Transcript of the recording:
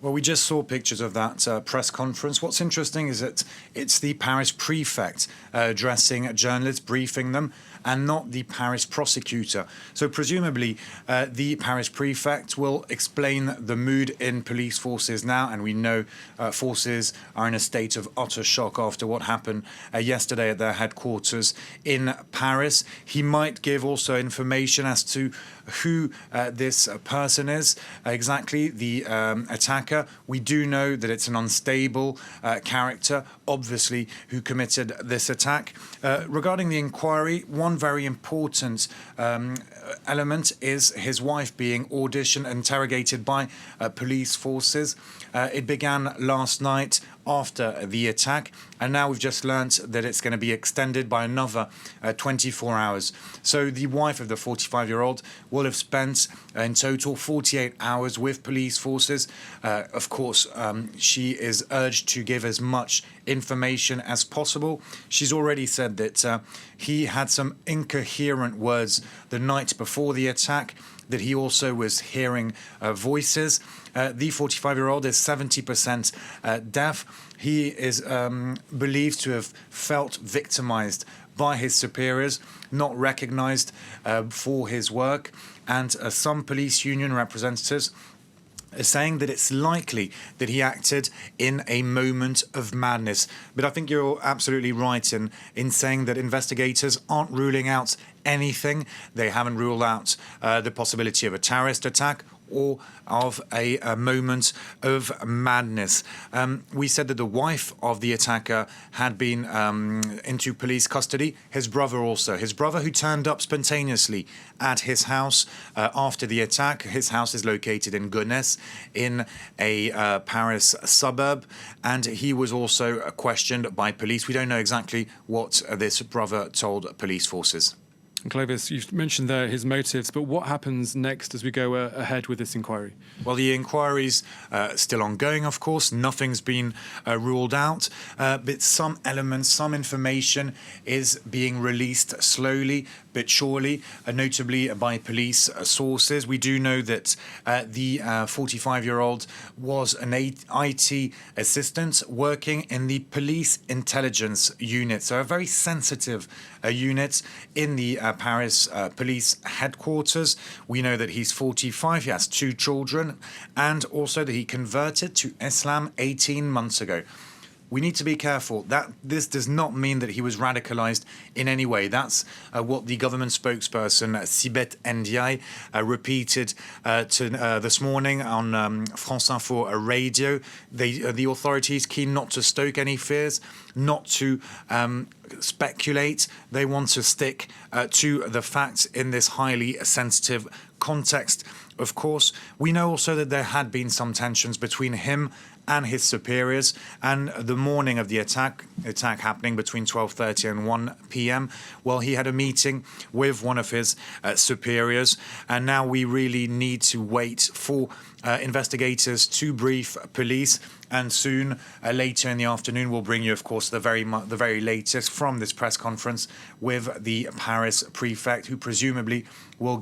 Well, we just saw pictures of that press conference. What's interesting is that it's the Paris prefect addressing journalists, briefing them, and not the Paris prosecutor. So presumably, the Paris prefect will explain the mood in police forces now, and we know forces are in a state of utter shock after what happened yesterday at their headquarters in Paris. He might give also information as to who this person is, exactly the attacker. We do know that it's an unstable character, obviously, who committed this attack. Regarding the inquiry, one very important element is his wife being auditioned, interrogated by police forces. It began last night after the attack, and now we've just learnt that it's going to be extended by another 24 hours. So the wife of the 45-year-old will have spent in total 48 hours with police forces. Of course, she is urged to give as much information as possible. She's already said that he had some incoherent words the night before the attack, that he also was hearing voices. The 45-year-old is 70% deaf. He is believed to have felt victimized by his superiors, not recognized for his work. And some police union representatives are saying that it's likely that he acted in a moment of madness. But I think you're absolutely right in saying that investigators aren't ruling out anything. They haven't ruled out the possibility of a terrorist attack or of a moment of madness. We said that the wife of the attacker had been into police custody. His brother also. His brother, who turned up spontaneously at his house after the attack. His house is located in Gonesse, in a Paris suburb, and he was also questioned by police. We don't know exactly what this brother told police forces. Clovis, you've mentioned there his motives, but what happens next as we go ahead with this inquiry? Well, the inquiry's still ongoing, of course. Nothing's been ruled out, but some elements, some information is being released slowly but surely, notably by police sources. We do know that the 45-year-old was an IT assistant working in the police intelligence unit, so a very sensitive unit in the Paris police headquarters. We know that he's 45, he has 2 children, and also that he converted to Islam 18 months ago. We need to be careful that this does not mean that he was radicalized in any way. That's what the government spokesperson, Sibeth Ndiaye, repeated this morning on France Info radio. The authorities keen not to stoke any fears, not to speculate. They want to stick to the facts in this highly sensitive context. Of course, we know also that there had been some tensions between him and his superiors, and the morning of the attack happening between 12:30 and 1 p.m. Well, he had a meeting with one of his superiors, and now we really need to wait for investigators to brief police. And soon, later in the afternoon, we'll bring you, of course, the very latest from this press conference with the Paris prefect, who presumably will